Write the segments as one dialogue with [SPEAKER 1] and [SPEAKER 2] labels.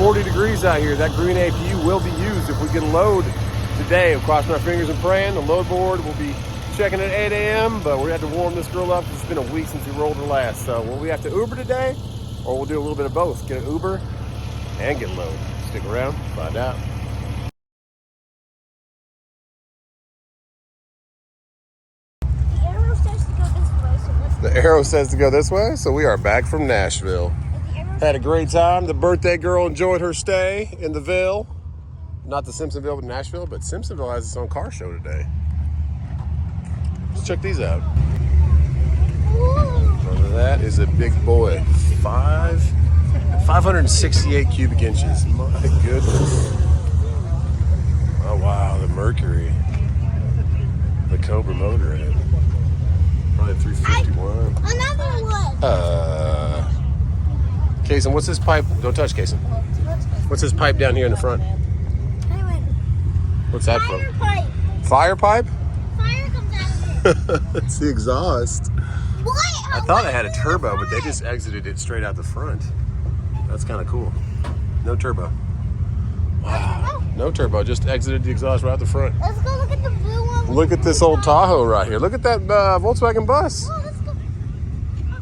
[SPEAKER 1] 40 degrees out here. That green APU will be used if we get a load today. I'm crossing my fingers and praying. The load board will be checking at 8 a.m., but we have to warm this girl up. It's been a week since we rolled her last. So will we have to Uber today, or we'll do a little bit of both? Get an Uber and get a load. Stick around, find out. The arrow says to go this way, so we are back from Nashville. Had a great time. The birthday girl enjoyed her stay in the Ville. Not the Simpsonville, but Nashville, but Simpsonville has its own car show today. Let's check these out. Over that is a big boy. 568 cubic inches. My goodness. Oh, wow, the Mercury. The Cobra motor in it. Probably 351.
[SPEAKER 2] Another one.
[SPEAKER 1] Kason, what's this pipe? Don't touch, Kason. What's this pipe down here in the front? What's that from?
[SPEAKER 2] Pipe.
[SPEAKER 1] Fire pipe?
[SPEAKER 2] Fire comes out of it.
[SPEAKER 1] It's the exhaust.
[SPEAKER 2] What?
[SPEAKER 1] I thought it had a turbo, but they just exited it straight out the front. That's kind of cool. No turbo. Wow. No turbo, just exited the exhaust right out the front.
[SPEAKER 2] Let's go look at the blue one.
[SPEAKER 1] Look at this old Tahoe right here. Look at that Volkswagen bus.
[SPEAKER 2] Oh, let's go.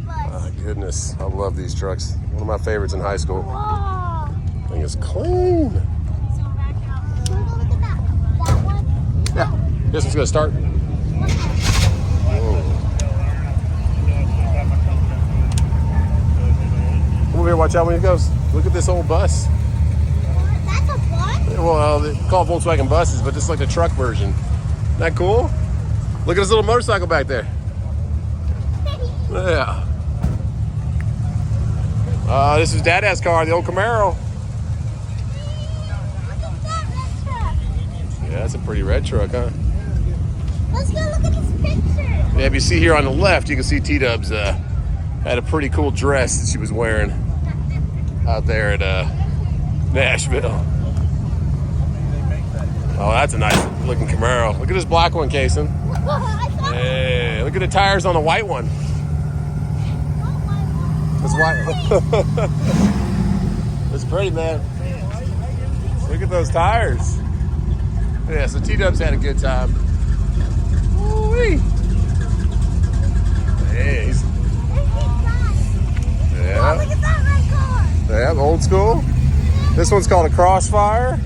[SPEAKER 1] My goodness, I love these trucks. One of my favorites in high school.
[SPEAKER 2] Wow.
[SPEAKER 1] Thing is clean.
[SPEAKER 2] Can we go look at that one?
[SPEAKER 1] Yeah, this one's gonna start. Whoa. Come over here, watch out when it goes. Look at this old bus.
[SPEAKER 2] That's a bus?
[SPEAKER 1] Well, they call Volkswagen buses, but this is like the truck version. Isn't that cool? Look at this little motorcycle back there. Yeah. This is Dada's car, the old Camaro.
[SPEAKER 2] Look at that red truck.
[SPEAKER 1] Yeah, that's a pretty red truck, huh?
[SPEAKER 2] Let's go look at this picture.
[SPEAKER 1] Yeah, if you see here on the left, you can see T-Dubs had a pretty cool dress that she was wearing out there at Nashville. Oh, that's a nice looking Camaro. Look at this black one, Kason. Hey, look at the tires on the white one. That's white. It's pretty, man. Look at those tires. Yeah, so T-Dubs had a good time. Woo-wee. Hey. Yeah.
[SPEAKER 2] Oh, look at that red car.
[SPEAKER 1] Yeah, old school. This one's called a Crossfire.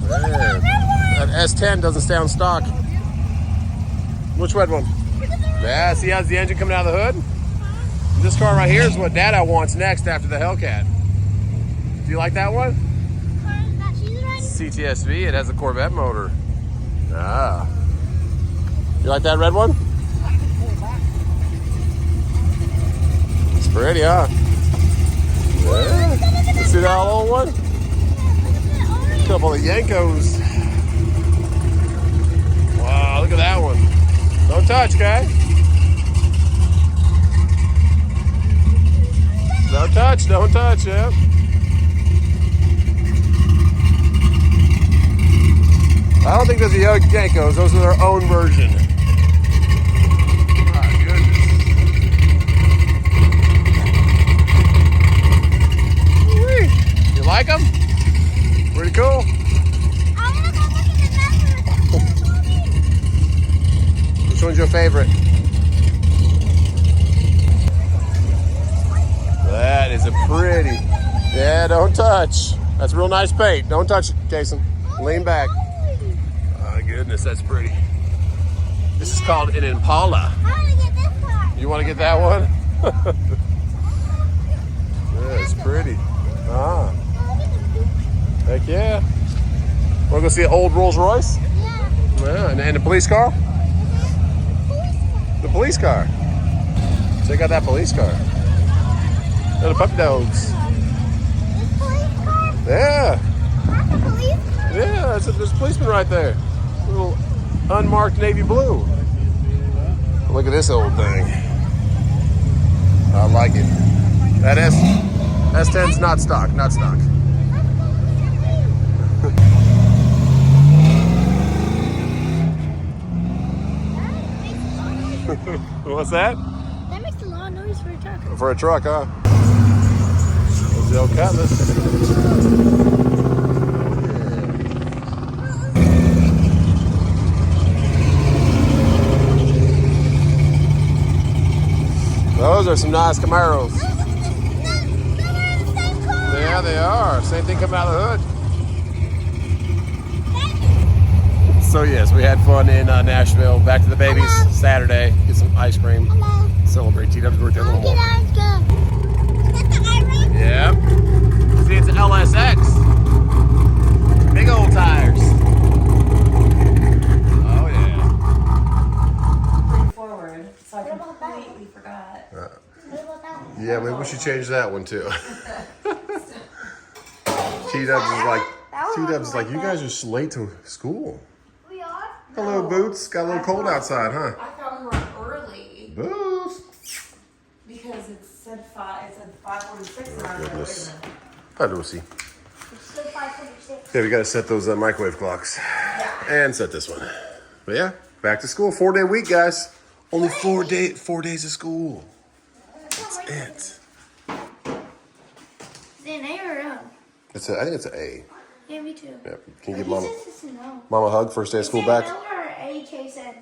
[SPEAKER 2] Look at that red one.
[SPEAKER 1] That S10 doesn't stay on stock. Which red one? Yeah, see how's the engine coming out of the hood? This car right here is what Dada wants next after the Hellcat. Do you like that one? CTSV, it has a Corvette motor. Ah. You like that red one? It's pretty, huh? Yeah. You see that old one? A couple of Yankos. Wow, look at that one. Don't touch, okay? Don't touch, yeah. I don't think those are Yankos, those are their own version. My goodness. Woo-wee. You like them? Pretty cool.
[SPEAKER 2] I want to go look at the
[SPEAKER 1] Which one's your favorite? That is a pretty. Yeah, don't touch. That's real nice paint. Don't touch it, Kason. Lean back. My goodness, that's pretty. This is called an Impala.
[SPEAKER 2] I want to get this car.
[SPEAKER 1] You want to get that one? Yeah, it's pretty. Ah, heck yeah. Want to go see an old Rolls Royce?
[SPEAKER 2] Yeah.
[SPEAKER 1] Yeah, and the police car? The police car. Check out that police car. And the puppy dogs.
[SPEAKER 2] This police car?
[SPEAKER 1] Yeah.
[SPEAKER 2] That's a police car?
[SPEAKER 1] Yeah, there's a policeman right there. A little unmarked navy blue. Look at this old thing. I like it. That S10's not stock, not stock. What's that?
[SPEAKER 2] That makes a lot of noise for a truck.
[SPEAKER 1] For a truck, huh? There's the old Cutlass. Those are some nice Camaros. Yeah, they are. Same thing coming out of the hood. So yes, we had fun in Nashville. Back to the babies Saturday. Get some ice cream. Celebrate T-Dub's birthday a little more. Yeah. See, it's an LSX. Big old tires. Oh yeah.
[SPEAKER 3] Bring forward, so I completely forgot.
[SPEAKER 1] Yeah, maybe we should change that one too. T-Dubs is like, you guys are late to school.
[SPEAKER 2] We are?
[SPEAKER 1] Hello, Boots. Got a little cold outside, huh?
[SPEAKER 3] I thought we were early
[SPEAKER 1] Boots.
[SPEAKER 3] because it said 5:46 and I was like,
[SPEAKER 1] Goodness.
[SPEAKER 3] wait a minute.
[SPEAKER 1] Hi, Lucy.
[SPEAKER 2] It's still 5:46.
[SPEAKER 1] Yeah, we got to set those microwave clocks.
[SPEAKER 3] Yeah.
[SPEAKER 1] And set this one. But yeah, back to school. 4-day week, guys. Only 4 days of school. That's it.
[SPEAKER 2] Is it an A or an O?
[SPEAKER 1] I think it's an A.
[SPEAKER 2] Yeah, me too.
[SPEAKER 1] Yeah. Can you give
[SPEAKER 2] He
[SPEAKER 1] Mama
[SPEAKER 2] says it's an O.
[SPEAKER 1] a hug first day of school back?
[SPEAKER 2] Is it an O or an A, Chase said?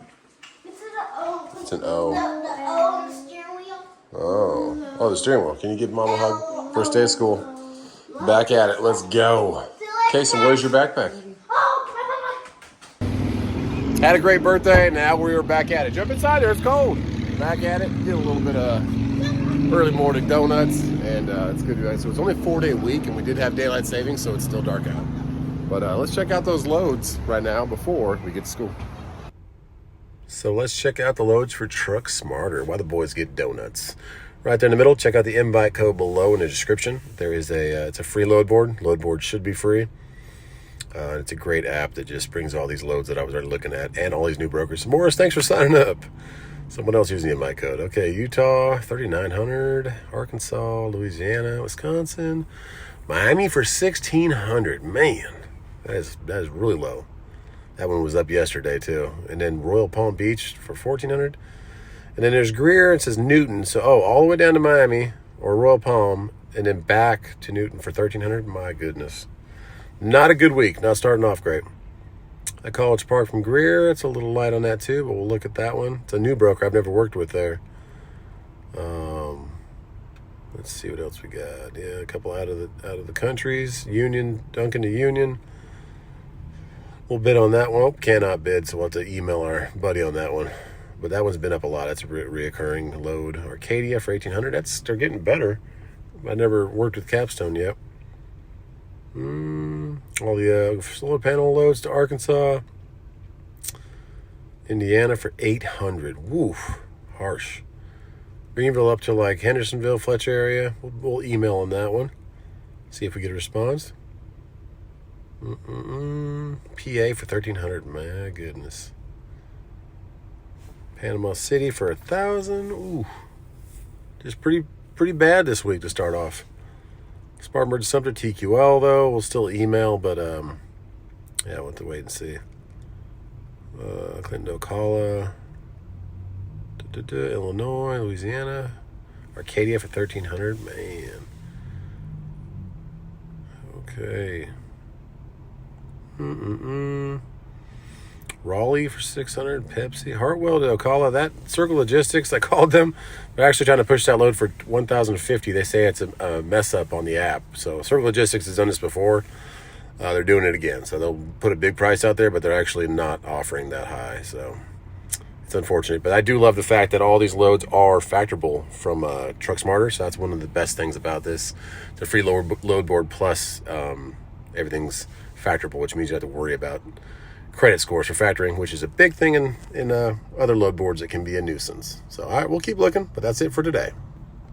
[SPEAKER 2] It's an O.
[SPEAKER 1] It's an O.
[SPEAKER 2] The O on the steering wheel.
[SPEAKER 1] Oh, the steering wheel. Can you give Mama a hug? First day of school. Back at it. Let's go. Casey, where's your backpack?
[SPEAKER 2] Oh,
[SPEAKER 1] Had a great birthday. Now we are back at it. Jump inside there. It's cold. Back at it. Get a little bit of early morning donuts, and it's good. So it's only a 4-day week, and we did have daylight savings, so it's still dark out. But let's check out those loads right now before we get to school. So let's check out the loads for Truck Smarter while the boys get donuts. Right there in the middle, check out the invite code below in the description. There is it's a free load board. Load board should be free. It's a great app that just brings all these loads that I was already looking at and all these new brokers. Morris, thanks for signing up. Someone else using the invite code. Okay, Utah, 3,900. Arkansas, Louisiana, Wisconsin. Miami for 1,600. Man, that is really low. That one was up yesterday too. And then Royal Palm Beach for 1,400. And then there's Greer. It says Newton. So, all the way down to Miami or Royal Palm and then back to Newton for 1,300. My goodness. Not a good week. Not starting off great. At College Park from Greer. It's a little light on that too, but we'll look at that one. It's a new broker I've never worked with there. Let's see what else we got. Yeah, a couple out of the countries. Union, Duncan to Union. We'll bid on that one. Oh, cannot bid, so we'll have to email our buddy on that one. But that one's been up a lot. That's a reoccurring load. Arcadia for 1,800. They're getting better. I never worked with Capstone yet. All the solar panel loads to Arkansas. Indiana for 800. Woo, harsh. Greenville up to like Hendersonville, Fletcher area. We'll email on that one. See if we get a response. PA for 1,300. My goodness. Panama City for 1,000. Ooh, just pretty bad this week to start off. Spartanburg to Sumter, TQL though. We'll still email, but yeah, we'll have to wait and see. Clinton, Ocala, Illinois, Louisiana, Arcadia for 1,300. Man. Okay. Raleigh for 600. Pepsi. Hartwell to Ocala. That Circle Logistics, I called them. They're actually trying to push that load for 1,050. They say it's a mess up on the app. So Circle Logistics has done this before. They're doing it again. So they'll put a big price out there, but they're actually not offering that high. So it's unfortunate. But I do love the fact that all these loads are factorable from Truck Smarter. So that's one of the best things about this. It's a free load board plus everything's factorable, which means you have to worry about credit scores for factoring, which is a big thing in other load boards that can be a nuisance. So, all right, we'll keep looking, but that's it for today.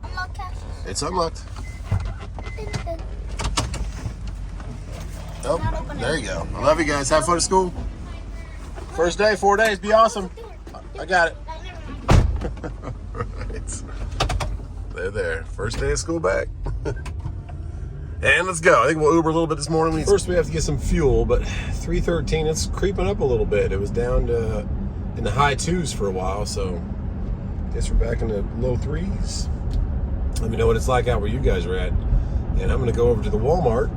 [SPEAKER 2] Unlock cash.
[SPEAKER 1] It's unlocked. Oh, there you go. I love you guys. Have fun at school. First day, 4 days. Be awesome. I got it. Right. They're there. First day of school back. And let's go. I think we'll Uber a little bit this morning. First, we have to get some fuel, but 313, it's creeping up a little bit. It was down to in the high 2s for a while, so I guess we're back in the low 3s. Let me know what it's like out where you guys are at. and I'm gonna go over to the Walmart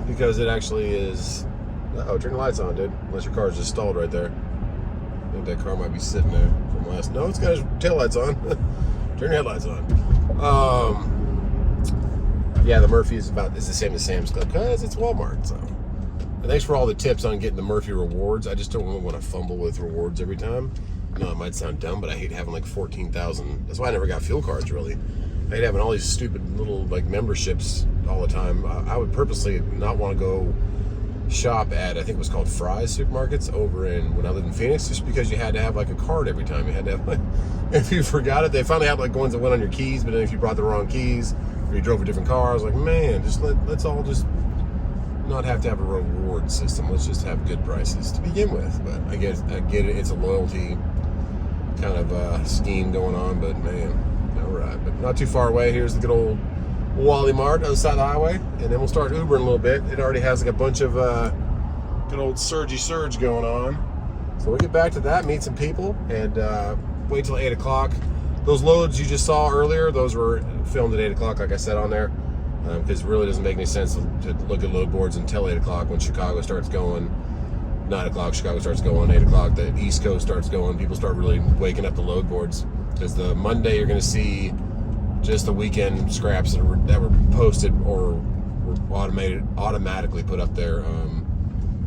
[SPEAKER 1] because it actually is. Oh, turn the lights on, dude. Unless your car's just stalled right there. I think that car might be sitting there from last. No, it's got its tail lights on. Turn your headlights on. Yeah, the Murphy is the same as Sam's Club because it's Walmart. So, and thanks for all the tips on getting the Murphy rewards. I just don't really want to fumble with rewards every time. I know it might sound dumb, but I hate having like 14,000. That's why I never got fuel cards, really. I hate having all these stupid little like memberships all the time. I would purposely not want to go shop at, I think it was called Fry's supermarkets over in, when I lived in Phoenix, just because you had to have like a card every time. You had to have like, if you forgot it, they finally had like ones that went on your keys, but then if you brought the wrong keys or you drove a different car, I was like, man, just let's all just not have to have a reward system. Let's just have good prices to begin with. But I get it. It's a loyalty kind of scheme going on, but man, all right. But not too far away. Here's the good old Wally Mart, other side of the highway, and then we'll start Ubering a little bit. It already has like a bunch of good old surge going on. So we'll get back to that, meet some people, and wait till 8 o'clock. Those loads you just saw earlier, those were filmed at 8 o'clock, like I said on there, because it really doesn't make any sense to look at load boards until 8 o'clock when Chicago starts going. 9 o'clock, Chicago starts going. 8 o'clock, the East Coast starts going. People start really waking up the load boards, because the Monday you're going to see just the weekend scraps that were posted or were automatically put up there.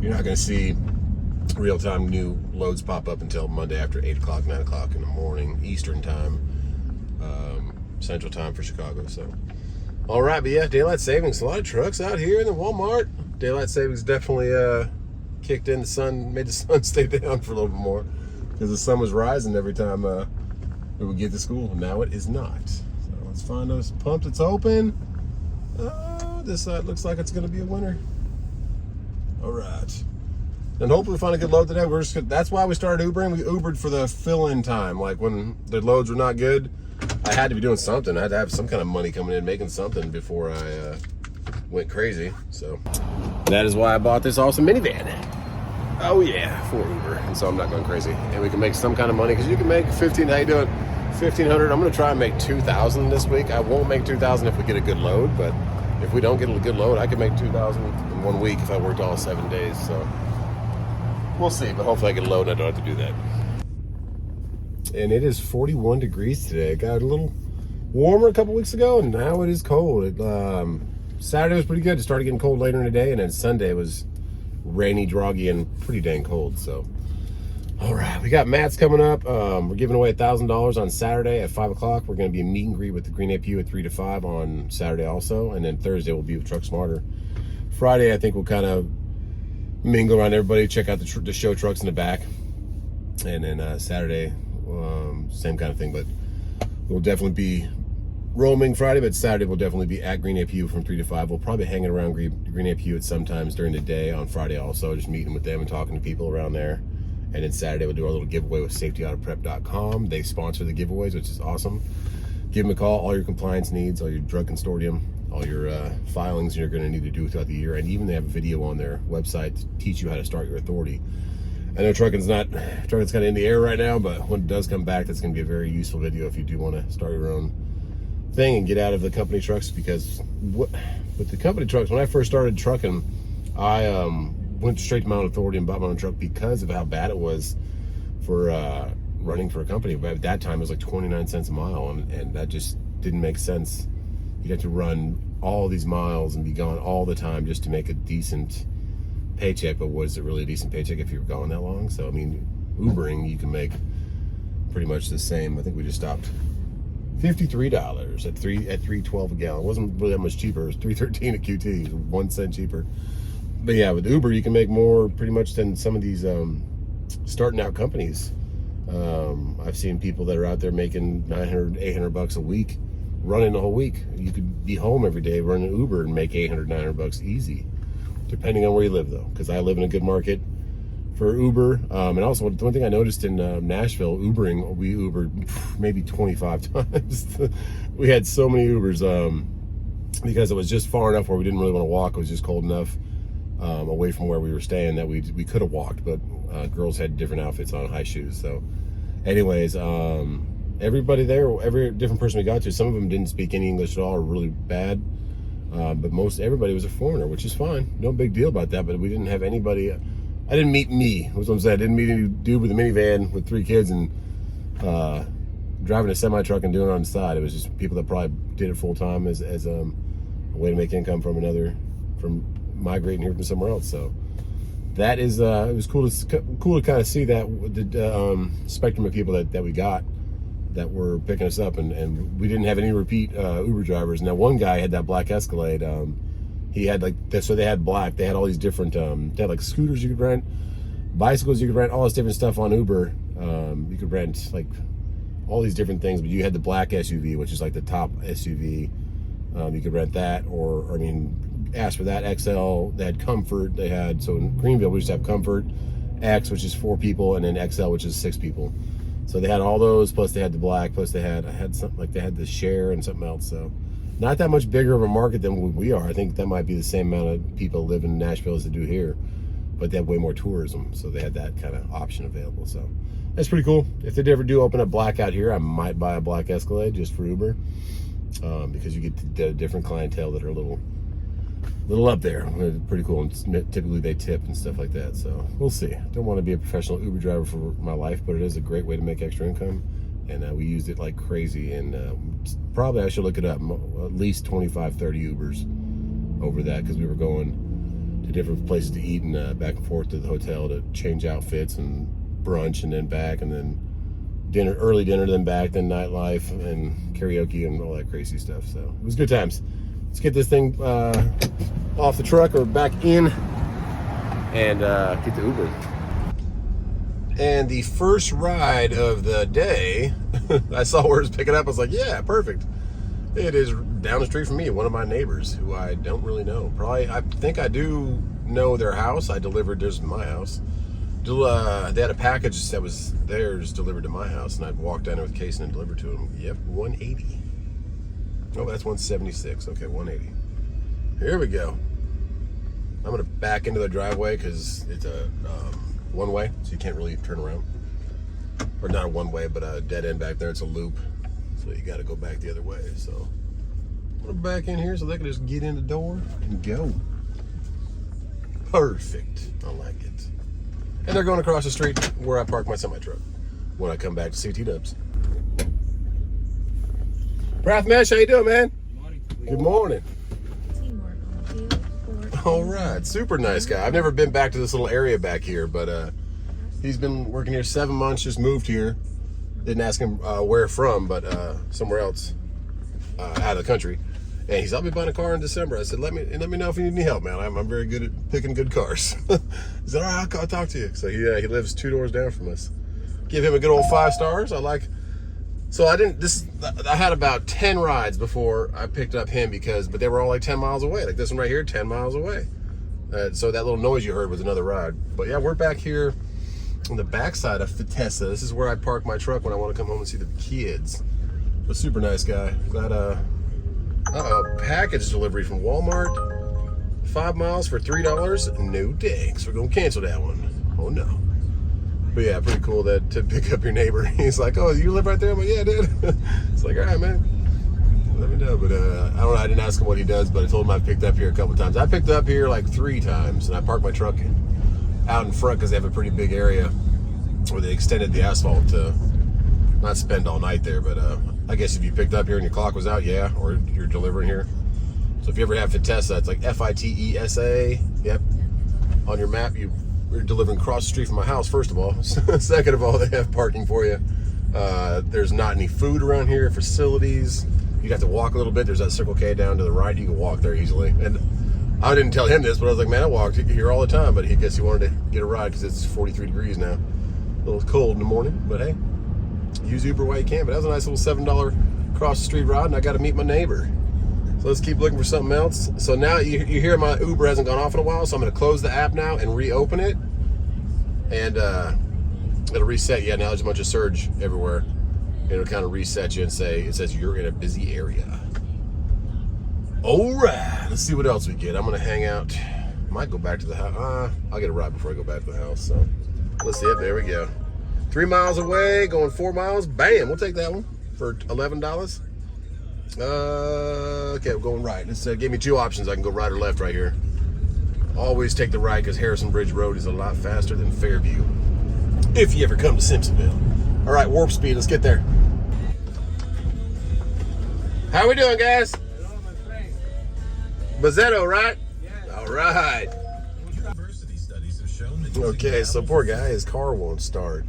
[SPEAKER 1] You're not going to see real-time new loads pop up until Monday after 8 o'clock, 9 o'clock in the morning, Eastern time, Central time for Chicago. So, all right, but yeah, daylight savings. A lot of trucks out here in the Walmart. Daylight savings definitely kicked in. The sun made the sun stay down for a little bit more because the sun was rising every time we would get to school. Now it is not. Let's find those pumps. It's open. Oh, this side looks like it's going to be a winner. All right. And hopefully we find a good load today. That's why we started Ubering. We Ubered for the fill-in time. Like when the loads were not good, I had to be doing something. I had to have some kind of money coming in, making something before I went crazy. So that is why I bought this awesome minivan. Oh yeah, for Uber. And so I'm not going crazy. And we can make some kind of money because you can make 15. How you doing? 1,500. I'm going to try and make 2,000 this week. I won't make 2,000 if we get a good load, but if we don't get a good load, I can make 2,000 in 1 week if I worked all 7 days. So we'll see, but hopefully I get a load and I don't have to do that. And it is 41 degrees today. It got a little warmer a couple weeks ago, and now it is cold. Saturday was pretty good. It started getting cold later in the day, and then Sunday was rainy, droggy, and pretty dang cold. So all right, we got mats coming up. We're giving away $1,000 on Saturday at 5 o'clock. We're going to be a meet and greet with the Green APU at 3 to 5 on Saturday also. And then Thursday we'll be with Truck Smarter. Friday, I think we'll kind of mingle around everybody, check out the show trucks in the back. And then Saturday, same kind of thing. But we'll definitely be roaming Friday, but Saturday we'll definitely be at Green APU from 3 to 5. We'll probably be hanging around Green APU at sometimes during the day on Friday also, just meeting with them and talking to people around there. And then Saturday we'll do our little giveaway with safetyautoprep.com. They sponsor the giveaways, which is awesome. Give them a call, all your compliance needs, all your drug consortium, all your filings you're going to need to do throughout the year. And even they have a video on their website to teach you how to start your authority. I know trucking's kind of in the air right now, but when it does come back, that's going to be a very useful video if you do want to start your own thing and get out of the company trucks. Because with the company trucks, when I first started trucking, I went straight to my own authority and bought my own truck because of how bad it was for running for a company. But at that time, it was like 29 cents a mile, and that just didn't make sense. You'd have to run all these miles and be gone all the time just to make a decent paycheck. But was it really a decent paycheck if you were gone that long? So, I mean, Ubering, you can make pretty much the same. I think we just stopped $53 at $3.12 a gallon. It wasn't really that much cheaper. It was $3.13 at QT, 1 cent cheaper. But yeah, with Uber, you can make more pretty much than some of these starting out companies. I've seen people that are out there making $900, $800 a week, running the whole week. You could be home every day running Uber and make $800, $900 easy, depending on where you live, though. Because I live in a good market for Uber. And also, the one thing I noticed in Nashville, Ubering, we Ubered maybe 25 times. We had so many Ubers because it was just far enough where we didn't really want to walk. It was just cold enough away from where we were staying that we could have walked, but girls had different outfits on, high shoes. So anyways, everybody there, every different person we got to, some of them didn't speak any English at all or really bad. But everybody was a foreigner, which is fine. No big deal about that, but we didn't have anybody. I didn't meet me, was what I'm saying. I didn't meet any dude with a minivan with 3 kids and driving a semi-truck and doing it on the side. It was just people that probably did it full time as a way to make income from migrating here from somewhere else. So that is, it was cool to kind of see that the spectrum of people that we got that were picking us up, and we didn't have any repeat Uber drivers. Now one guy had that black Escalade. He had so they had black. They had all these different. They had like scooters you could rent, bicycles you could rent, all this different stuff on Uber. You could rent like all these different things, but you had the black SUV, which is like the top SUV. You could rent that, or I mean, ask for that XL. They had Comfort. They had, so in Greenville we just have Comfort X, which is 4 people, and then XL, which is 6 people. So they had all those, plus they had the black, plus I had something like they had the Share and something else. So not that much bigger of a market than we are. I think that might be the same amount of people live in Nashville as they do here, but they have way more tourism, so they had that kind of option available. So that's pretty cool. If they ever do open a black out here, I might buy a black Escalade just for Uber, because you get the different clientele that are a little up there. Pretty cool. And typically they tip and stuff like that. So we'll see. Don't want to be a professional Uber driver for my life, but it is a great way to make extra income. And we used it like crazy. And probably I should look it up. At least 25, 30 Ubers over that, because we were going to different places to eat and back and forth to the hotel to change outfits and brunch, and then back, and then early dinner, then back, then nightlife and karaoke and all that crazy stuff. So it was good times. Let's get this thing off the truck or back in and get the Uber. And the first ride of the day, I saw where it was picking up. I was like, yeah, perfect. It is down the street from me, one of my neighbors who I don't really know. I think I do know their house. I delivered theirs to my house. They had a package that was theirs delivered to my house, and I'd walk down there with Casey and deliver to them. Yep, 180. Oh, that's 176. Okay, 180. Here we go. I'm gonna back into the driveway because it's a one way, so you can't really turn around. Or not a one way, but a dead end back there. It's a loop, so you got to go back the other way. So I'm gonna back in here so they can just get in the door and go. Perfect. I like it. And they're going across the street where I park my semi-truck when I come back to CT Dubs. Prathmesh, how you doing, man? Good morning. All right, super nice guy. I've never been back to this little area back here, but he's been working here 7 months, just moved here. Didn't ask him where from, but somewhere else out of the country. And he's, I'll be buying a car in December. I said, let me know if you need any help, man. I'm very good at picking good cars. He said, all right, I'll talk to you. So he lives 2 doors down from us. Give him a good old 5 stars. So I had about 10 rides before I picked up him but they were all like 10 miles away. Like this one right here, 10 miles away. So that little noise you heard was another ride. But yeah, we're back here on the backside of Fitessa. This is where I park my truck when I want to come home and see the kids. But super nice guy. Glad, package delivery from Walmart. 5 miles for $3. No thanks. We're gonna cancel that one. Oh no. But yeah, pretty cool to pick up your neighbor. He's like, oh, you live right there? I'm like, yeah, dude. It's like, all right, man. Let me know. But I don't know. I didn't ask him what he does, but I told him I've picked up here a couple of times. I picked up here like 3 times, and I parked my truck out in front because they have a pretty big area where they extended the asphalt to not spend all night there. But I guess if you picked up here and your clock was out, yeah, or you're delivering here. So if you ever have Fitessa, it's like Fitesa. Yep. On your map, we're delivering across the street from my house, first of all. Second of all, they have parking for you. There's not any food around here, facilities. You'd have to walk a little bit. There's that Circle K down to the right. You can walk there easily. And I didn't tell him this, but I was like, man, I walked here all the time. But I guess he wanted to get a ride because it's 43 degrees now. A little cold in the morning, but hey, use Uber while you can. But that was a nice little $7 cross the street ride, and I got to meet my neighbor. So let's keep looking for something else. So now you hear my Uber hasn't gone off in a while, so I'm going to close the app now and reopen it. And it'll reset. Yeah, now there's a bunch of surge everywhere. It'll kind of reset you and it says you're in a busy area. All right, let's see what else we get. I'm going to hang out. Might go back to the house. I'll get a ride before I go back to the house. So let's see it. There we go. 3 miles away, going 4 miles. Bam, we'll take that one for $11. Okay, we're going right. It gave me two options. I can go right or left right here. Always take the right because Harrison Bridge Road is a lot faster than Fairview. If you ever come to Simpsonville. All right, warp speed. Let's get there. How we doing, guys?
[SPEAKER 4] Hello, my friend.
[SPEAKER 1] Bazzetto, right?
[SPEAKER 4] Yes.
[SPEAKER 1] All right.
[SPEAKER 5] University studies have shown that
[SPEAKER 1] Okay, so poor guy, his car won't start.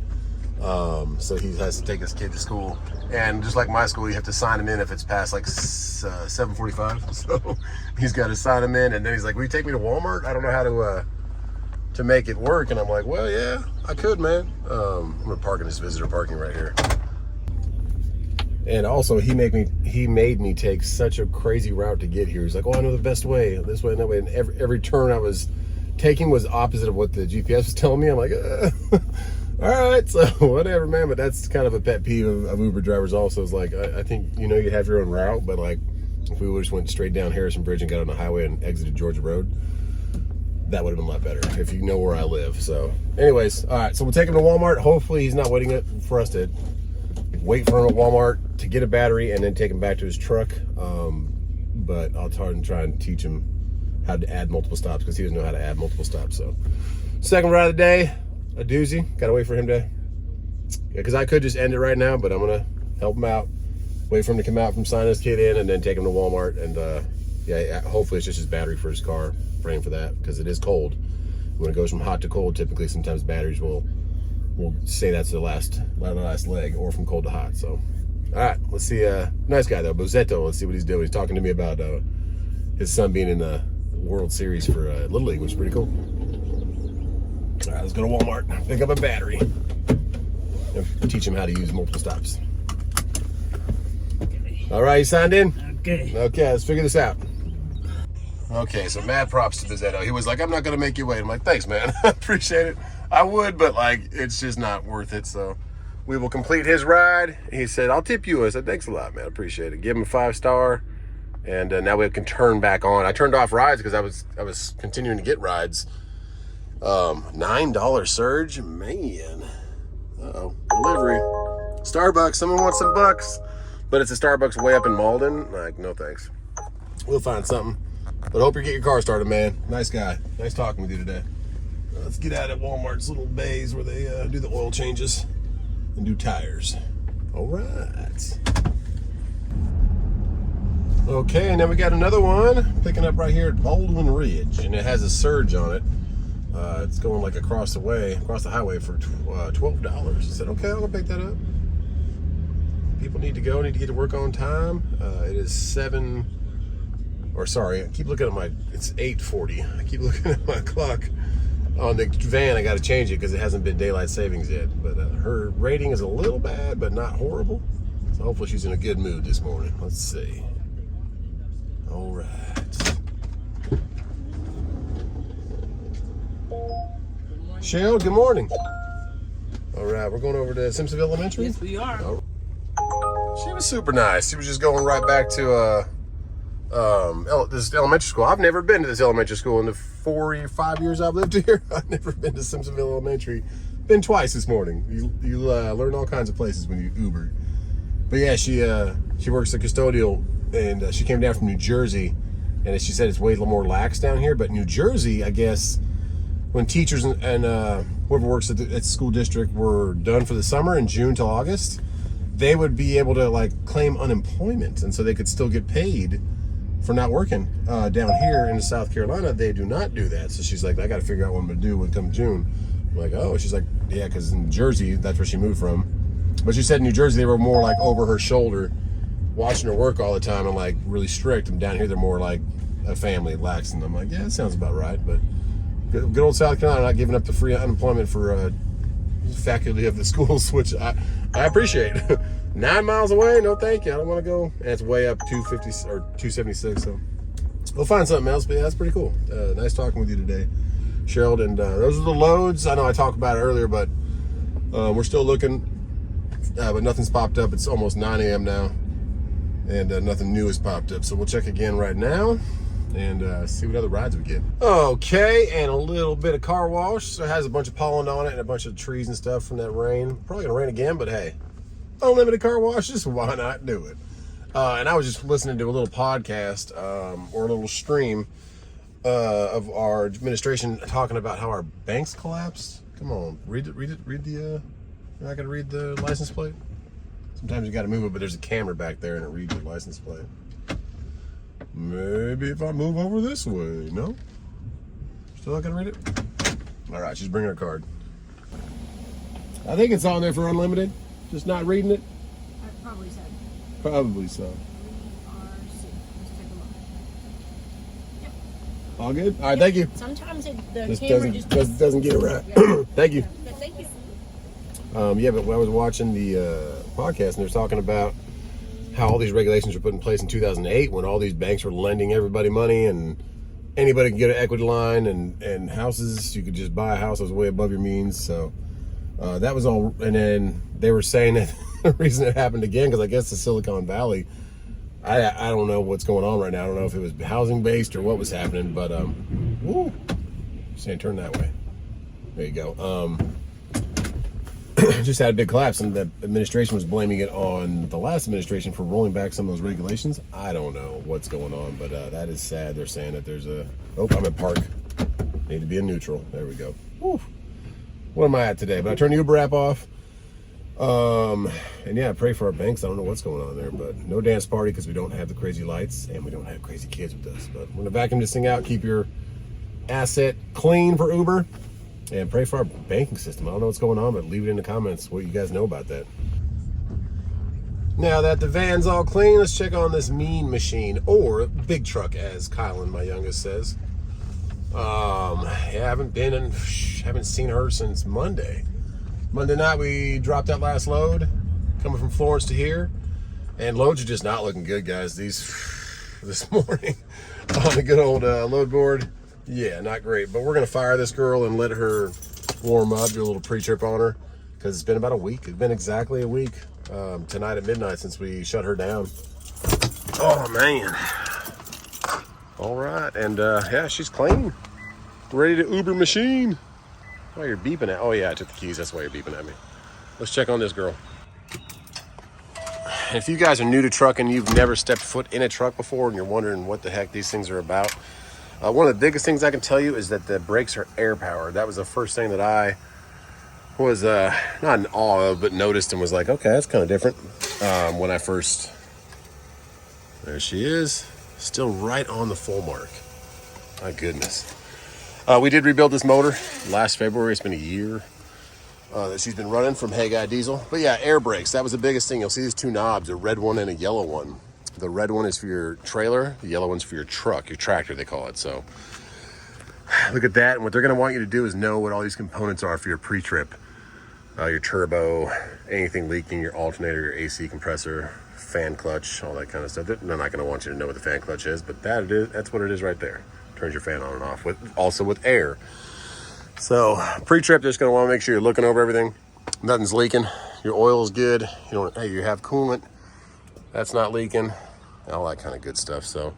[SPEAKER 1] So he has to take his kid to school. And just like my school, you have to sign him in if it's past like 7:45. So he's got to sign him in, and then he's like, "Will you take me to Walmart? I don't know how to make it work." And I'm like, "Well, yeah, I could, man." I'm gonna park in this visitor parking right here. And also, he made me take such a crazy route to get here. He's like, "Oh, I know the best way, this way and that way." And every turn I was taking was opposite of what the GPS was telling me. I'm like, all right, so whatever, man. But that's kind of a pet peeve of Uber drivers also. Is like, I think, you have your own route, but like, if we just went straight down Harrison Bridge and got on the highway and exited Georgia Road, that would have been a lot better if you know where I live. So anyways, all right, so we'll take him to Walmart. Hopefully he's not waiting for us to wait for him at Walmart to get a battery and then take him back to his truck. But I'll try and teach him how to add multiple stops because he doesn't know how to add multiple stops. So second ride of the day, a doozy. Gotta wait for him to, because I could just end it right now, but I'm gonna help him out, wait for him to come out from signing his kid in, and then take him to Walmart. And yeah, hopefully it's just his battery for his car. Praying for that because it is cold. When it goes from hot to cold, typically sometimes batteries will say that's the last leg, or from cold to hot. So all right, let's see. Nice guy though, Bazzetto. Let's see what he's doing. He's talking to me about his son being in the World Series for Little League, which is pretty cool. All right, let's go to Walmart, pick up a battery, and teach him how to use multiple stops. All right, you signed in?
[SPEAKER 4] Okay.
[SPEAKER 1] Okay, let's figure this out. Okay, so mad props to Bazzetto. He was like, "I'm not gonna make you wait." I'm like, "Thanks, man. I appreciate it. I would, but like, it's just not worth it." So we will complete his ride. He said, "I'll tip you." I said, "Thanks a lot, man. I appreciate it." Give him a 5-star. And now we can turn back on. I turned off rides because I was continuing to get rides. $9 surge, man. Uh-oh, delivery. Starbucks, someone wants some bucks. But it's a Starbucks way up in Malden. Like, no thanks. We'll find something. But hope you get your car started, man. Nice guy. Nice talking with you today. Let's get out at Walmart's little bays where they do the oil changes and do tires. All right. Okay, and then we got another one picking up right here at Baldwin Ridge, and it has a surge on it. It's going like across the highway for $12. I said, okay, I'm gonna pick that up. People need to get to work on time. It is 7, or sorry, I keep looking at it's 8:40. I keep looking at my clock on the van. I got to change it because it hasn't been daylight savings yet. But her rating is a little bad, but not horrible. So hopefully she's in a good mood this morning. Let's see. All right. Shell, good morning. All right, we're going over to Simpsonville Elementary.
[SPEAKER 4] Yes, we are.
[SPEAKER 1] She was super nice. She was just going right back to this elementary school. I've never been to this elementary school in the 4 or 5 years I've lived here. I've never been to Simpsonville Elementary. Been twice this morning. You learn all kinds of places when you Uber. But yeah, she works the custodial, and she came down from New Jersey, and she said it's way more lax down here. But New Jersey, I guess, when teachers and whoever works at the school district were done for the summer in June till August, they would be able to like claim unemployment, and so they could still get paid for not working. Down here in South Carolina, they do not do that. So she's like, I got to figure out what I'm gonna do when come June. I'm like, oh, she's like, yeah, because in Jersey, that's where she moved from. But she said in New Jersey, they were more like over her shoulder, watching her work all the time and like really strict. And down here, they're more like a family, lax. And I'm like, yeah, that sounds about right. But good old South Carolina not giving up the free unemployment for faculty of the schools, which I appreciate. 9 miles away, no thank you. I don't want to go. And it's way up 250 or 276. So we'll find something else. But yeah, that's pretty cool. Nice talking with you today, Cheryl. And those are the loads. I know I talked about it earlier, but we're still looking. But nothing's popped up. It's almost 9 a.m. now, and nothing new has popped up. So we'll check again right now and see what other rides we get. Okay, and a little bit of car wash. So it has a bunch of pollen on it and a bunch of trees and stuff from that rain. Probably gonna rain again, but hey, unlimited car washes, why not do it? And I was just listening to a little podcast or a little stream of our administration talking about how our banks collapsed. Come on, read the. You're not gonna read the license plate. Sometimes you got to move it, but there's a camera back there and it reads your license plate. Maybe if I move over this way, no? Still not gonna read it? All right, she's bringing her card. I think it's on there for unlimited. Just not reading it.
[SPEAKER 2] Probably so.
[SPEAKER 1] Probably so.
[SPEAKER 2] RC. Let's take a look. Yep.
[SPEAKER 1] All good? All right, thank you.
[SPEAKER 2] Sometimes the
[SPEAKER 1] This
[SPEAKER 2] camera
[SPEAKER 1] doesn't get it right.
[SPEAKER 2] Yeah.
[SPEAKER 1] Thank you.
[SPEAKER 2] Thank you.
[SPEAKER 1] Yeah, but when I was watching the podcast and they were talking about how all these regulations were put in place in 2008 when all these banks were lending everybody money and anybody could get an equity line and houses, you could just buy a house that was way above your means. So that was all. And then they were saying that the reason it happened again, because I guess the Silicon Valley, I don't know what's going on right now. I don't know if it was housing based or what was happening, but woo, saying turn that way. There you go. Just had a big collapse, and the administration was blaming it on the last administration for rolling back some of those regulations. I don't know what's going on, but that is sad. They're saying that there's a... Oh, I'm at park. Need to be in neutral. There we go. Woo. What am I at today? But I turned the Uber app off. And yeah, pray for our banks. I don't know what's going on there, but no dance party because we don't have the crazy lights and we don't have crazy kids with us. But we're going to vacuum this thing out, keep your asset clean for Uber. And pray for our banking system. I don't know what's going on, but leave it in the comments what you guys know about that. Now that the van's all clean, let's check on this mean machine, or big truck, as Kellen, my youngest, says. Yeah, haven't seen her since Monday. Monday night we dropped that last load, coming from Florence to here, and loads are just not looking good, guys. This morning on the good old load board. Yeah, not great, but we're gonna fire this girl and let her warm up, do a little pre-trip on her, because it's been about a week. It's been exactly a week tonight at midnight since we shut her down. Oh man. All right, and yeah, she's clean, ready to Uber machine. Why you're beeping at? Oh yeah, I took the keys. That's why you're beeping at me. Let's check on this girl. If you guys are new to trucking, you've never stepped foot in a truck before, and you're wondering what the heck these things are about. One of the biggest things I can tell you is that the brakes are air powered. That was the first thing that I was not in awe of, but noticed and was like, okay, that's kind of different. When I first, there she is, still right on the full mark. My goodness. We did rebuild this motor last February. It's been a year that she's been running from HAGGAI diesel. But yeah, air brakes, that was the biggest thing. You'll see these two knobs, a red one and a yellow one. The red one is for your trailer. The yellow one's for your truck, your tractor, they call it. So look at that. And what they're going to want you to do is know what all these components are for your pre-trip. Your turbo, anything leaking, your alternator, your AC compressor, fan clutch, all that kind of stuff. They're not going to want you to know what the fan clutch is, but that's what it is right there. Turns your fan on and off, also with air. So pre-trip, just going to want to make sure you're looking over everything. Nothing's leaking. Your oil is good. You have coolant. That's not leaking. All that kind of good stuff. So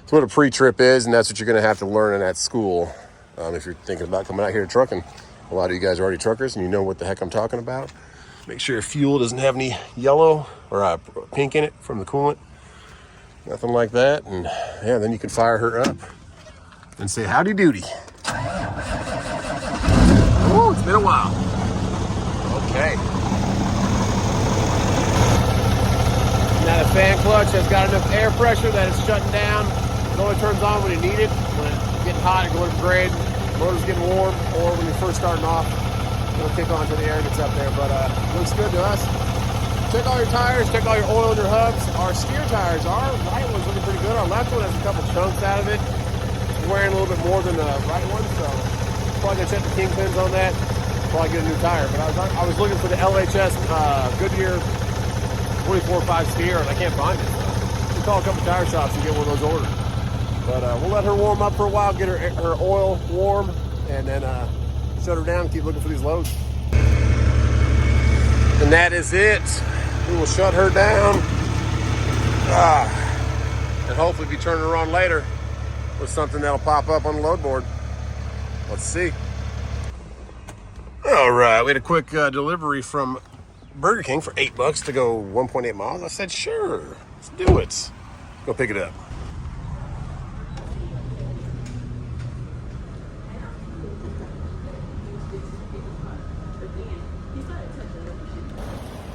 [SPEAKER 1] that's what a pre-trip is, and that's what you're going to have to learn at school if you're thinking about coming out here trucking. A lot of you guys are already truckers, and you know what the heck I'm talking about. Make sure your fuel doesn't have any yellow or pink in it from the coolant. Nothing like that. And yeah, then you can fire her up and say howdy doody. Oh, it's been a while. Okay. Now the fan clutch has got enough air pressure that it's shutting down. It only turns on when you need it. When it's getting hot, it goes to grade. Motor's getting warm, or when you're first starting off, it'll kick on to the air that's up there. But looks good to us. Check all your tires, check all your oil and your hubs. Our steer tires, our right one's looking pretty good. Our left one has a couple chunks out of it. It's wearing a little bit more than the right one, so probably gonna check the kingpins on that. Probably get a new tire. But I was looking for the LHS Goodyear 24/5 steer, and I can't find it. So we'll call a couple tire shops and get one of those ordered. But we'll let her warm up for a while, get her oil warm, and then shut her down and keep looking for these loads. And that is it. We will shut her down. And hopefully be turning her on later with something that'll pop up on the load board. Let's see. All right, we had a quick delivery from Burger King for $8 to go 1.8 miles. I said, sure. Let's do it. Go pick it up.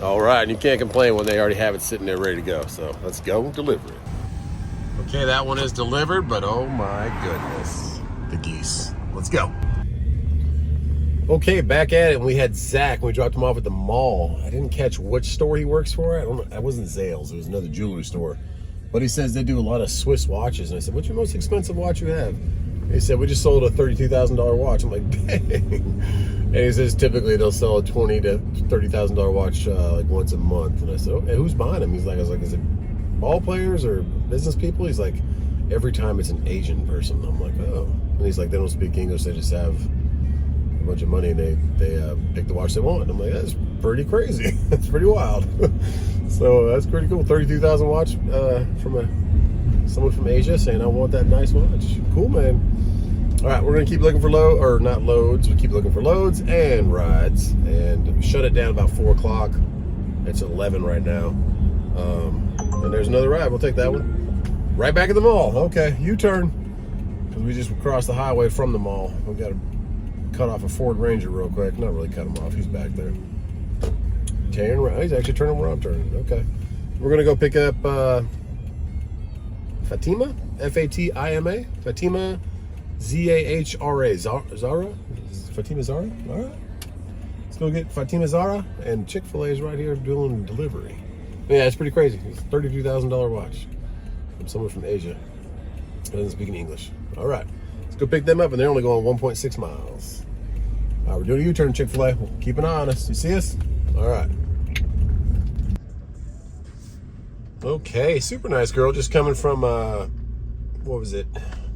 [SPEAKER 1] All right, and you can't complain when they already have it sitting there ready to go. So let's go deliver it. Okay, that one is delivered, but oh my goodness, the geese. Let's go. Okay, back at it, and we had Zach. We dropped him off at the mall. I didn't catch which store he works for. I don't know. That wasn't Zales. It was another jewelry store. But he says they do a lot of Swiss watches. And I said, what's your most expensive watch you have? And he said, we just sold a $32,000 watch. I'm like, dang. And he says, typically they'll sell a $20,000 to $30,000 watch like once a month. And I said, okay, who's buying them? I was like, is it ball players or business people? He's like, every time it's an Asian person. I'm like, oh. And he's like, they don't speak English. They just have a bunch of money and they pick the watch they want. I'm like, that's pretty crazy. That's pretty wild. So that's pretty cool. 32,000 watch from someone from Asia saying I want that nice watch. Cool, man. All right, we're gonna keep looking for not loads. We keep looking for loads and rides, and shut it down about 4 o'clock. It's 11 right now, and there's another ride. We'll take that one. Right back at the mall. Okay, U-turn, because we just crossed the highway from the mall. We got to cut off a Ford Ranger real quick. Not really cut him off. He's back there. Turn around. He's actually turning where I'm turning. Okay. We're going to go pick up Fatima. Fatima. Fatima Zahra. Zara? Fatima Zara? All right. Let's go get Fatima Zara. And Chick-fil-A is right here doing delivery. Yeah, it's pretty crazy. It's a $32,000 watch from someone from Asia. Doesn't speak in English. All right. Let's go pick them up, and they're only going 1.6 miles. All right, we're doing a U-turn, Chick-fil-A. Keep an eye on us. You see us? All right. Okay, super nice girl. Just coming from, what was it?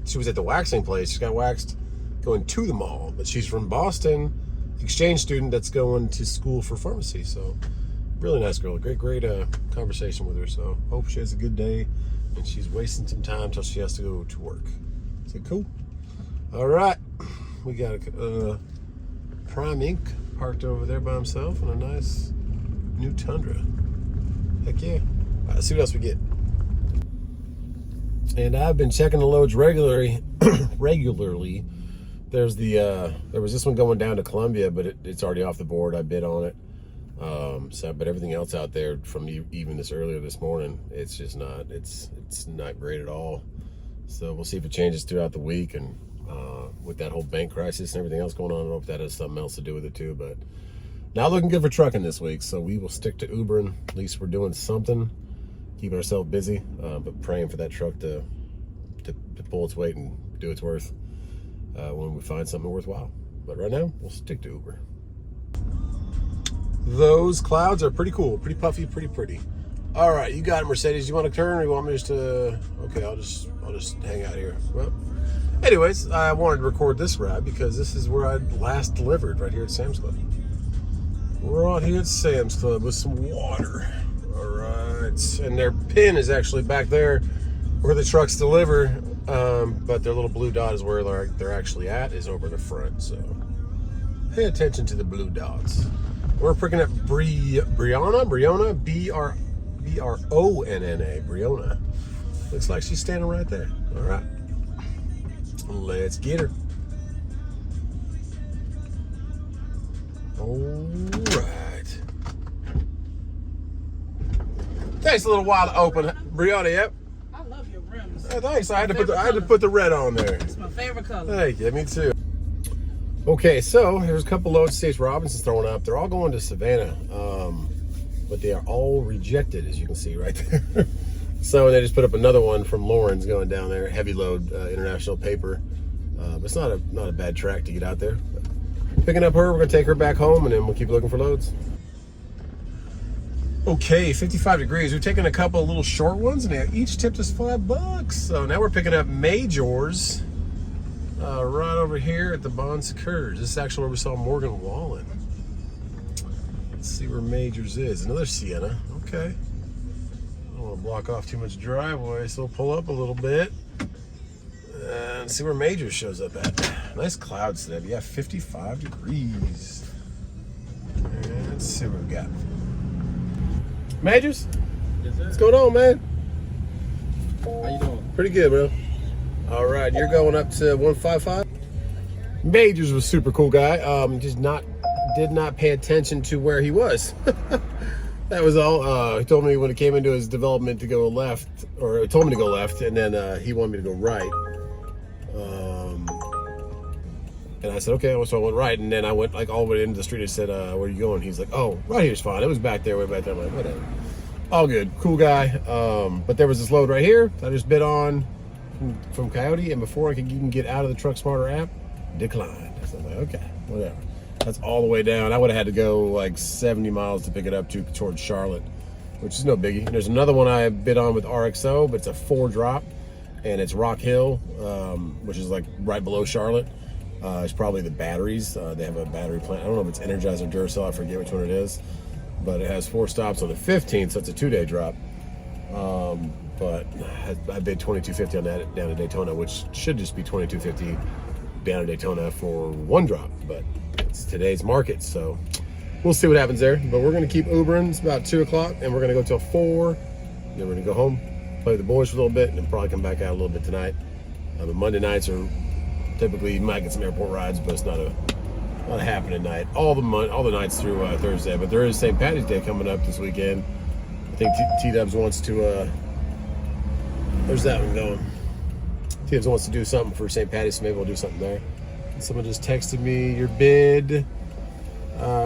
[SPEAKER 1] She was at the waxing place. She got waxed going to the mall, but she's from Boston, exchange student that's going to school for pharmacy. So really nice girl. Great conversation with her. So hope she has a good day, and she's wasting some time till she has to go to work. So cool. All right, we got a Prime Inc. parked over there by himself in a nice new Tundra. Heck yeah. All right, let's see what else we get. And I've been checking the loads regularly. There's there was this one going down to Columbia, but it's already off the board. I bid on it. But everything else out there from even earlier this morning, it's just not. It's not great at all. So we'll see if it changes throughout the week, and with that whole bank crisis and everything else going on, I don't know if that has something else to do with it too. But not looking good for trucking this week, so we will stick to Ubering. At least we're doing something, keeping ourselves busy, but praying for that truck to pull its weight and do its worth when we find something worthwhile. But right now, we'll stick to Uber. Those clouds are pretty cool, pretty puffy, pretty pretty. All right, you got it, Mercedes. You want to turn, or you want me just to? Okay, I'll just hang out here. Well, anyways, I wanted to record this ride because this is where I last delivered, right here at Sam's Club. We're out here at Sam's Club with some water. All right, and their pin is actually back there where the trucks deliver, but their little blue dot is where they're actually at, is over the front. So pay attention to the blue dots. We're picking up Brianna, B-R-O-N-N-A, Brianna. Looks like she's standing right there. All right, let's get her. All right. Takes a little while to open, Brianna. Yep.
[SPEAKER 3] I love your rims.
[SPEAKER 1] Thanks. I had to put the red on there.
[SPEAKER 3] It's my favorite color.
[SPEAKER 1] Thank you. Me too. Okay, so there's a couple loads Stace Robinson's throwing up. They're all going to Savannah, but they are all rejected, as you can see right there. So they just put up another one from Lauren's going down there, heavy load, international paper. But it's not a bad track to get out there. But picking up her, we're gonna take her back home, and then we'll keep looking for loads. Okay, 55 degrees. We're taking a couple of little short ones, and they each tipped us $5. So now we're picking up Majors. Right over here at the Bon Secours. This is actually where we saw Morgan Wallen. Let's see where Majors is. Another Sienna. Okay. I don't want to block off too much driveway, so we'll pull up a little bit and see where Majors shows up at. Nice clouds today. Yeah, 55 degrees. And let's see what we got. Majors? What's going on, man?
[SPEAKER 4] How you doing?
[SPEAKER 1] Pretty good, bro. All right, you're going up to 155. Majors was a super cool guy. Did not pay attention to where he was. That was all. He told me when it came into his development to go left, or told me to go left, and then he wanted me to go right. And I said, okay, so I went right, and then I went like all the way into the street and said, where are you going? He's like, oh, right here's fine. It was back there, way back there. I'm like, whatever. All good, cool guy. But there was this load right here that I just bid on from Coyote, and before I could even get out of the Truck Smarter app, declined. So I'm like, okay, whatever. That's all the way down. I would have had to go like 70 miles to pick it up towards Charlotte, which is no biggie. And there's another one I bid on with RXO, but it's a 4-drop, and it's Rock Hill, which is like right below Charlotte. It's probably the batteries. They have a battery plant. I don't know if it's Energizer or Duracell. I forget which one it is. But it has 4 stops on the 15th, so it's a 2-day drop. But I bid $22.50 on that down to Daytona, which should just be $22.50 down to Daytona for 1 drop. But it's today's market, so we'll see what happens there. But we're going to keep Ubering. It's about 2 o'clock, and we're going to go till 4. Then we're going to go home, play with the boys for a little bit, and then probably come back out a little bit tonight. The Monday nights are typically, you might get some airport rides, but it's not a happening night. All the nights through Thursday, but there is St. Patty's Day coming up this weekend. I think T-Dubs wants to. There's that one going. T-Dubs wants to do something for St. Patty's, so maybe we'll do something there. Someone just texted me, your bid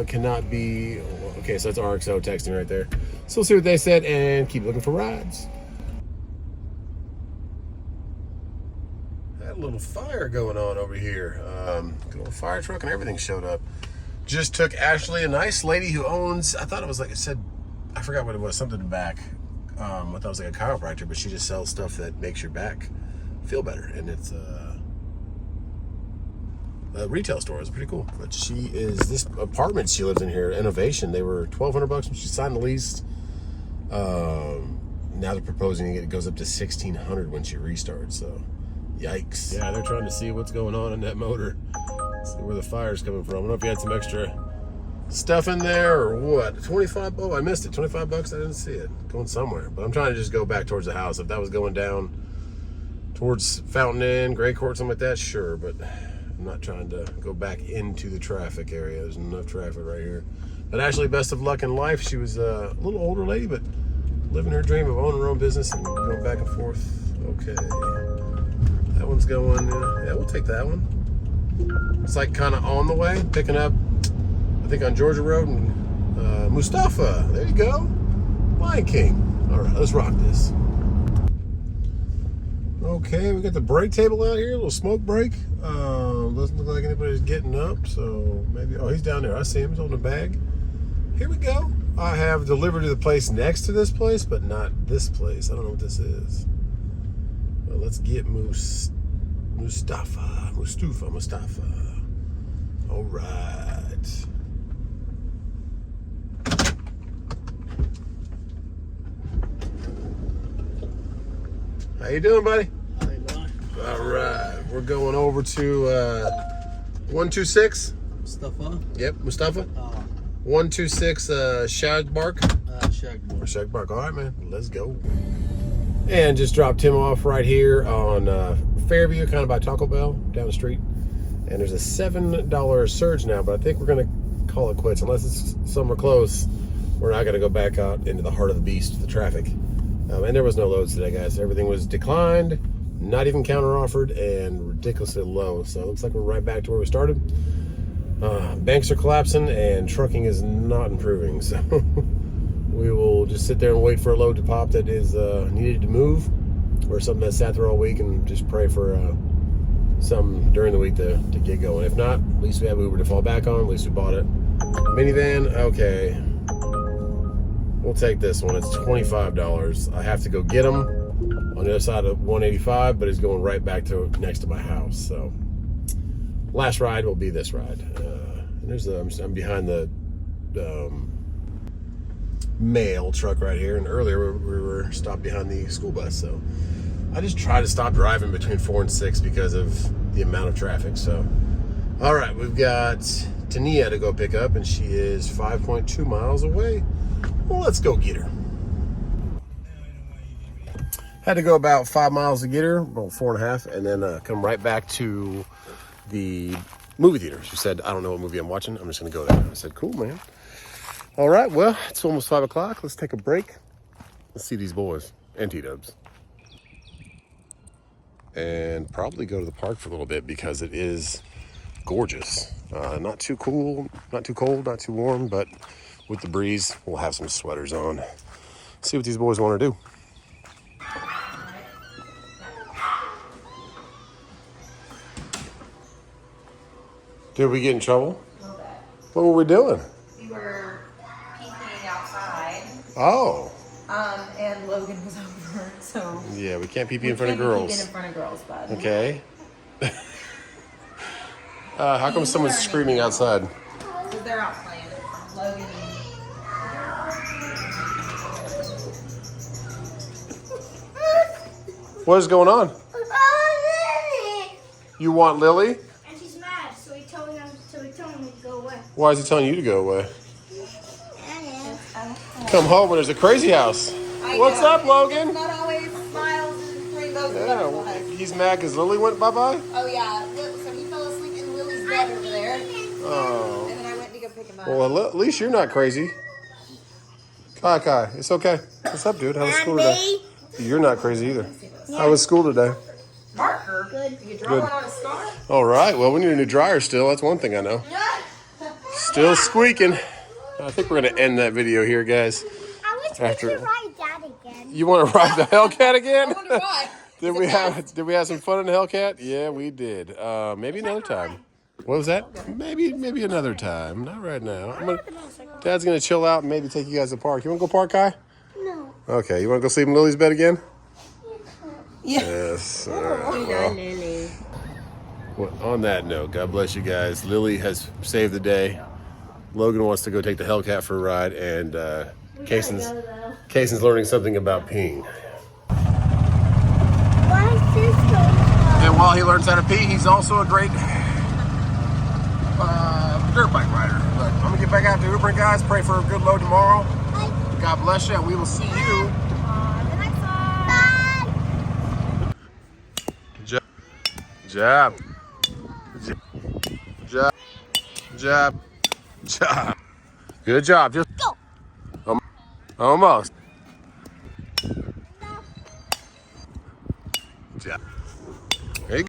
[SPEAKER 1] cannot be. Okay, so that's RXO texting right there. So we'll see what they said and keep looking for rides. Had a little fire going on over here. Good old fire truck and everything showed up. Just took Ashley, a nice lady who owns, I thought it was like, it said, I forgot what it was, something back. I thought it was like a chiropractor, but she just sells stuff that makes your back feel better. And it's a retail store. It's pretty cool. But she is, this apartment she lives in here, Innovation, they were $1,200 when she signed the lease. Now they're proposing it goes up to $1,600 when she restarts, so yikes. Yeah, they're trying to see what's going on in that motor. See where the fire's coming from. I don't know if you had some extra stuff in there or what. 25, oh, I missed it. 25 bucks, I didn't see it. Going somewhere. But I'm trying to just go back towards the house. If that was going down towards Fountain Inn, Gray Court, something like that, sure. But I'm not trying to go back into the traffic area. There's enough traffic right here. But Ashley, best of luck in life. She was a little older lady, but living her dream of owning her own business and going back and forth. Okay. That one's going, yeah, we'll take that one. It's like kind of on the way, picking up, I think on Georgia Road and Mustafa. There you go. Lion King. All right, let's rock this. Okay, we got the break table out here, a little smoke break. Doesn't look like anybody's getting up, so maybe, oh, he's down there. I see him, he's holding a bag. Here we go. I have delivered to the place next to this place, but not this place. I don't know what this is. Well, let's get Mustafa. All right. How you doing, buddy?
[SPEAKER 4] How you doing?
[SPEAKER 1] All right. We're going over to 126.
[SPEAKER 4] Mustafa?
[SPEAKER 1] Yep, Mustafa. 126 Shagbark. Shagbark. All right, man. Let's go. And just dropped him off right here on Fairview, kind of by Taco Bell, down the street. And there's a $7 surge now, but I think we're going to call it quits. Unless it's somewhere close, we're not going to go back out into the heart of the beast, the traffic. And there was no loads today, guys. Everything was declined, not even counter-offered, and ridiculously low. So it looks like we're right back to where we started. Banks are collapsing, and trucking is not improving. So we will just sit there and wait for a load to pop that is needed to move, or something that sat there all week, and just pray for something during the week to get going. If not, at least we have Uber to fall back on. At least we bought it. Minivan, okay. We'll take this one. It's $25. I have to go get them on the other side of 185, but it's going right back to next to my house. So last ride will be this ride. And there's I'm behind the mail truck right here, and earlier we were stopped behind the school bus. So I just try to stop driving between 4 and 6 because of the amount of traffic. So all right, we've got Tania to go pick up, and she is 5.2 miles away. Well, let's go get her. Had to go about 5 miles to get her, about 4.5, and then come right back to the movie theater. She said, I don't know what movie I'm watching. I'm just going to go there. I said, cool, man. All right, well, it's almost 5 o'clock. Let's take a break. Let's see these boys and T-dubs. And probably go to the park for a little bit because it is gorgeous. Not too cool, not too cold, not too warm, but with the breeze, we'll have some sweaters on. See what these boys want to do. Did we get in trouble?
[SPEAKER 3] A little bit.
[SPEAKER 1] What were we doing?
[SPEAKER 3] We were peeking outside.
[SPEAKER 1] Oh.
[SPEAKER 3] And Logan was over, so.
[SPEAKER 1] Yeah, we can't pee in front of girls.
[SPEAKER 3] Peeing in front of girls, bud.
[SPEAKER 1] Okay. How come someone's screaming outside?
[SPEAKER 3] Because they're out playing. Logan.
[SPEAKER 1] What is going on?
[SPEAKER 2] Oh, Lily!
[SPEAKER 1] You want Lily?
[SPEAKER 2] And she's mad, so we told him to go away.
[SPEAKER 1] Why is he telling you to go away?
[SPEAKER 2] And
[SPEAKER 1] Come home when there's a crazy house. What's up, Logan?
[SPEAKER 3] Not always smiles and rainbows and
[SPEAKER 1] Yeah,
[SPEAKER 3] butterflies.
[SPEAKER 1] he's mad because Lily went bye-bye?
[SPEAKER 3] Oh, yeah. So he fell asleep in Lily's bed over there.
[SPEAKER 1] Oh.
[SPEAKER 3] And then I went to go pick him up.
[SPEAKER 1] Well, at least you're not crazy. Kai, it's okay. What's up, dude? How was school today? You're not crazy either. How was school today?
[SPEAKER 3] Marker? Good. You draw one on a scar?
[SPEAKER 1] All right. Well, we need a new dryer still. That's one thing I know. Still squeaking. I think we're going to end that video here, guys.
[SPEAKER 2] I wish we could ride that again.
[SPEAKER 1] You want to ride the Hellcat again?
[SPEAKER 3] I wonder why.
[SPEAKER 1] Did we have some fun in the Hellcat? Yeah, we did. Maybe another time. What was that? Maybe another time. Not right now. Dad's gonna chill out and maybe take you guys to the park. You wanna go park, Kai?
[SPEAKER 2] No.
[SPEAKER 1] Okay. You wanna go sleep in Lily's bed again?
[SPEAKER 3] Yeah.
[SPEAKER 1] Yes. All right. Well, on that note, God bless you guys. Lily has saved the day. Logan wants to go take the Hellcat for a ride, and Kaysen's learning something about peeing.
[SPEAKER 2] Why is this going
[SPEAKER 1] And while he learns how to pee, he's also a great dirt bike rider. But I'm gonna get back out to Ubering, guys. Pray for a good load tomorrow. God bless you, and we will see you
[SPEAKER 2] on the next one? Bye.
[SPEAKER 1] Jab. Good job. Just
[SPEAKER 2] Go.
[SPEAKER 1] Almost. Jab.